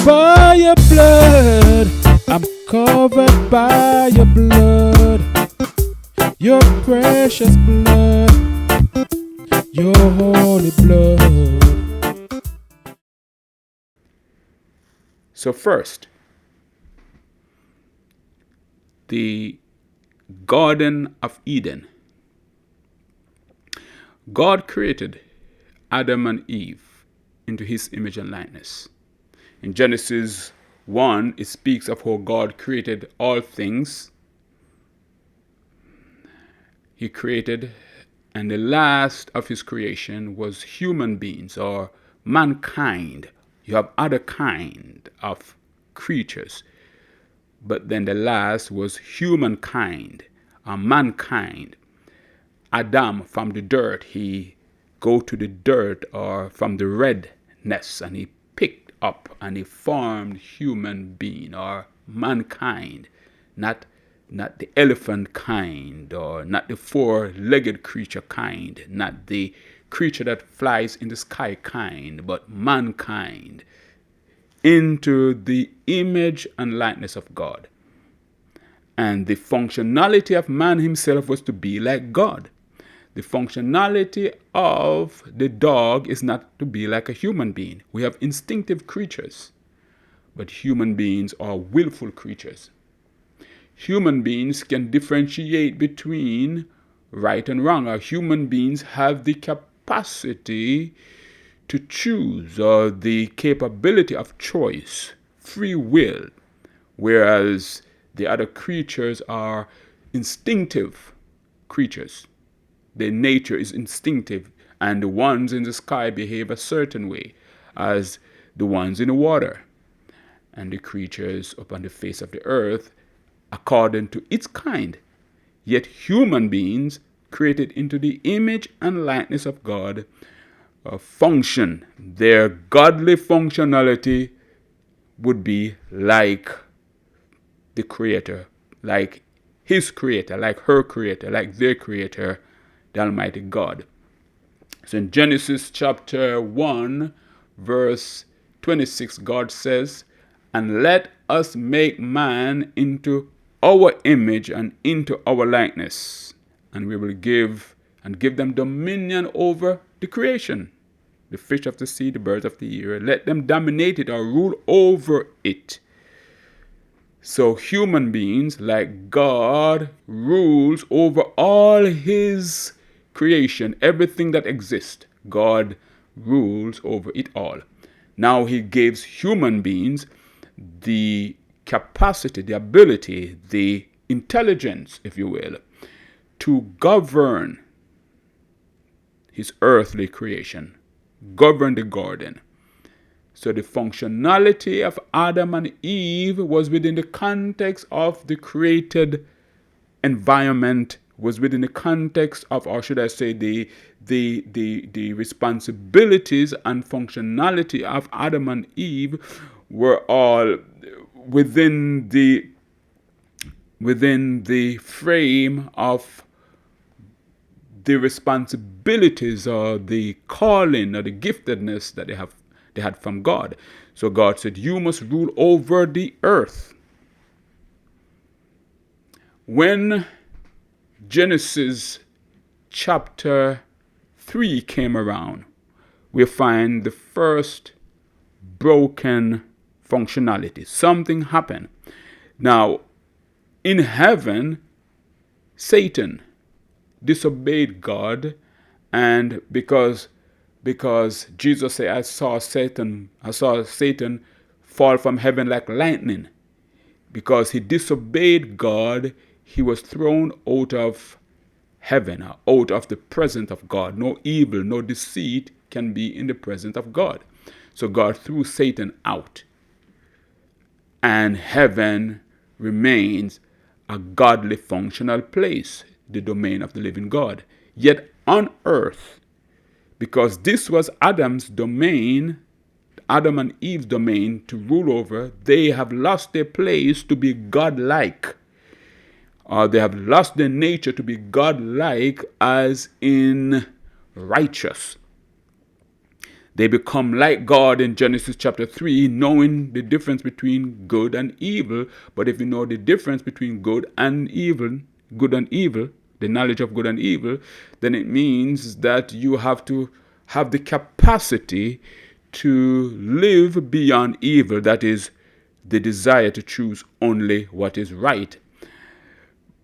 by your blood. I'm covered by your blood. Your precious blood. Your holy blood. So first, the Garden of Eden. God created Adam and Eve into his image and likeness. In Genesis 1, it speaks of how God created all things. He created, and the last of his creation was human beings or mankind. You have other kind of creatures, but then the last was humankind or mankind. Adam, from the dirt, he go to the dirt or from the redness, and he picked up and he formed human being or mankind, not the elephant kind or not the four-legged creature kind, not the creature that flies in the sky kind, but mankind, into the image and likeness of God. And the functionality of man himself was to be like God. The functionality of the dog is not to be like a human being. We have instinctive creatures, but human beings are willful creatures. Human beings can differentiate between right and wrong. Our human beings have the capacity to choose or the capability of choice, free will, whereas the other creatures are instinctive creatures. Their nature is instinctive, and the ones in the sky behave a certain way as the ones in the water, and the creatures upon the face of the earth according to its kind. Yet human beings, created into the image and likeness of God, function. Their godly functionality would be like the Creator, like his Creator, like her Creator, like their Creator, the Almighty God. So in Genesis chapter 1, verse 26, God says, "And let us make man into our image and into our likeness, and we will give them dominion over the creation, the fish of the sea, the birds of the air. Let them dominate it or rule over it." So human beings, like God, rules over all his creation, everything that exists. God rules over it all. Now he gives human beings the capacity, the ability, the intelligence, if you will, to govern his earthly creation, govern the garden. So the functionality of Adam and Eve was within the context of the created environment, was within the context of, or should I say, the responsibilities and functionality of Adam and Eve were all within the frame of the responsibilities or the calling or the giftedness that they had from God. So God said, "You must rule over the earth." When Genesis chapter 3 came around, we find the first broken functionality. Something happened. Now, in heaven, Satan disobeyed God, and because Jesus said, I saw Satan fall from heaven like lightning. Because he disobeyed God, he was thrown out of heaven, out of the presence of God. No evil, no deceit can be in the presence of God. So God threw Satan out, and heaven remains a godly functional place, the domain of the living God. Yet on earth, because this was Adam's domain, Adam and Eve's domain to rule over, they have lost their place to be godlike. Or they have lost their nature to be godlike, as in righteous. They become like God in Genesis chapter 3, knowing the difference between good and evil. But if you know the difference between good and evil, the knowledge of good and evil, then it means that you have to have the capacity to live beyond evil. That is, the desire to choose only what is right.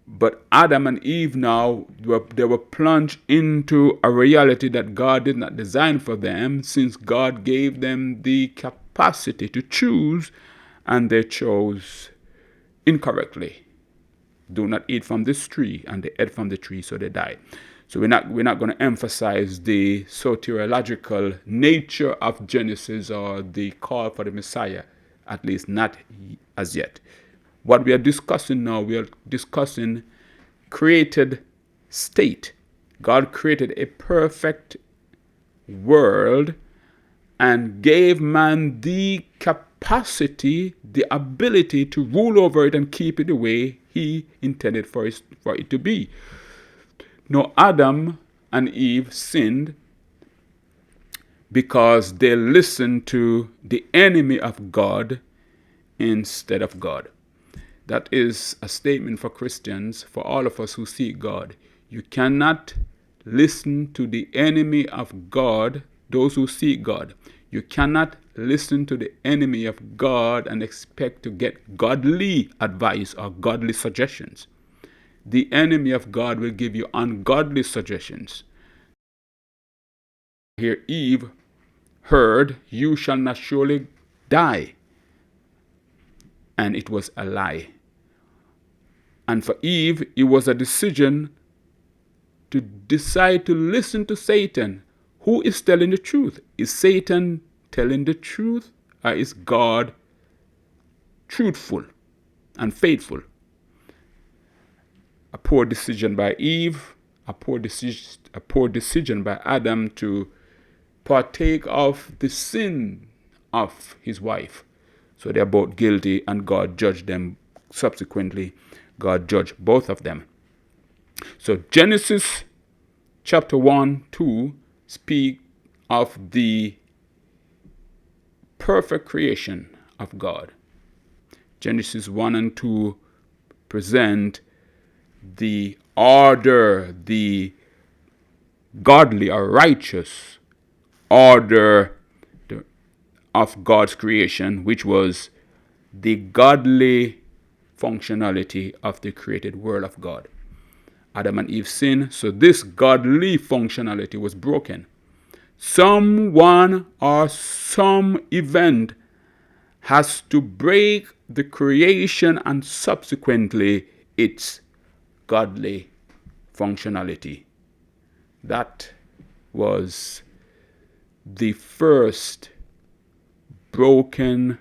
But Adam and Eve now, they were plunged into a reality that God did not design for them, since God gave them the capacity to choose, and they chose incorrectly. Do not eat from this tree, and they ate from the tree, so they died. So we're not going to emphasize the soteriological nature of Genesis or the call for the Messiah, at least not as yet. What we are discussing now, we are discussing created state. God created a perfect world and gave man the capacity, the ability to rule over it and keep it the way he intended for it to be. Now, Adam and Eve sinned because they listened to the enemy of God instead of God. That is a statement for Christians, for all of us who seek God. You cannot listen to the enemy of God, those who seek God. You cannot listen to the enemy of God and expect to get godly advice or godly suggestions. The enemy of God will give you ungodly suggestions. Here Eve heard, "You shall not surely die." And it was a lie. And for Eve, it was a decision to decide to listen to Satan. Who is telling the truth? Is Satan telling the truth, or is God truthful and faithful? A poor decision by Eve, a poor decision by Adam to partake of the sin of his wife. So they're both guilty, and God judged them subsequently. God judged both of them. So Genesis chapter 1, 2 speak of the perfect creation of God. Genesis 1 and 2 present the order, the godly or righteous order of God's creation, which was the godly functionality of the created world of God. Adam and Eve sinned, so this godly functionality was broken. Someone or some event has to break the creation and subsequently its godly functionality. That was the first broken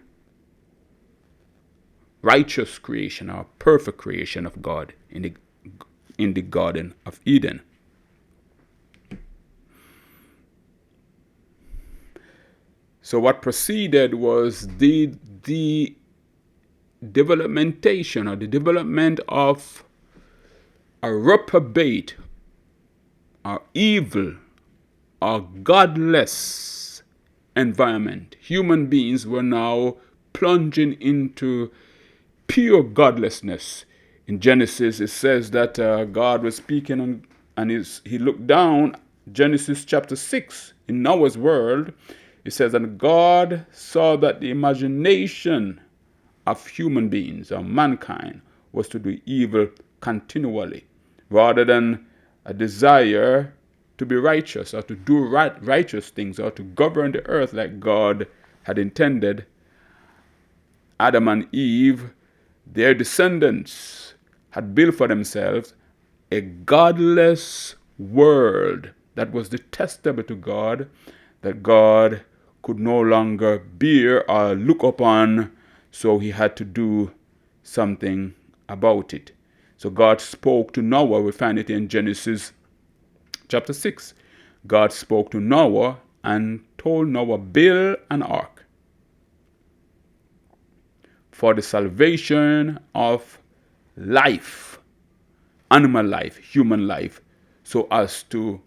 righteous creation or perfect creation of God in the Garden of Eden. So what proceeded was the developmentation or the development of a reprobate or evil or godless environment. Human beings were now plunging into pure godlessness. In Genesis, it says that God was speaking and he looked down. Genesis chapter 6, in Noah's world, it says, "And God saw that the imagination of human beings or mankind was to do evil continually, rather than a desire to be righteous or to do righteous things or to govern the earth like God had intended." Adam and Eve, their descendants, had built for themselves a godless world that was detestable to God, that God could no longer bear or look upon, so he had to do something about it. So God spoke to Noah. We find it in Genesis chapter 6. God spoke to Noah and told Noah, "Build an ark for the salvation of life, animal life, human life, so as to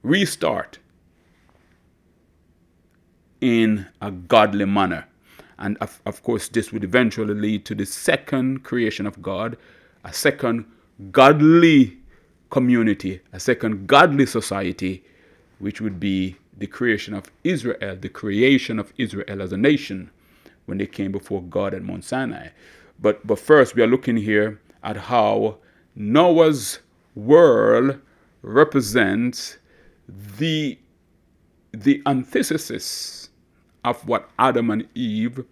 restart in a godly manner. And of course, this would eventually lead to the second creation of God, a second godly community, a second godly society, which would be the creation of Israel, the creation of Israel as a nation when they came before God at Mount Sinai. But first, we are looking here at how Noah's world represents the antithesis of what Adam and Eve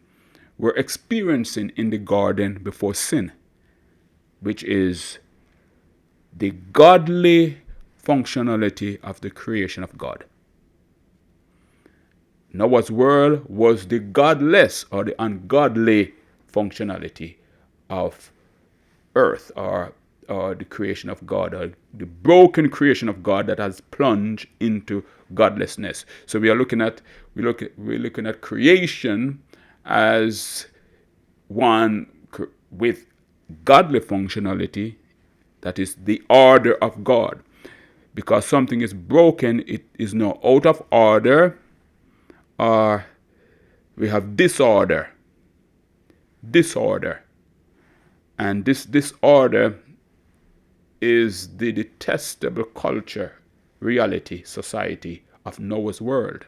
were experiencing in the garden before sin, which is the godly functionality of the creation of God. Noah's world was the godless or the ungodly functionality of earth, or the creation of God, or the broken creation of God that has plunged into godlessness. So we're looking at creation as one with godly functionality, that is the order of God. Because something is broken, it is now out of order, or we have disorder. And this disorder is the detestable culture, reality, society of Noah's world.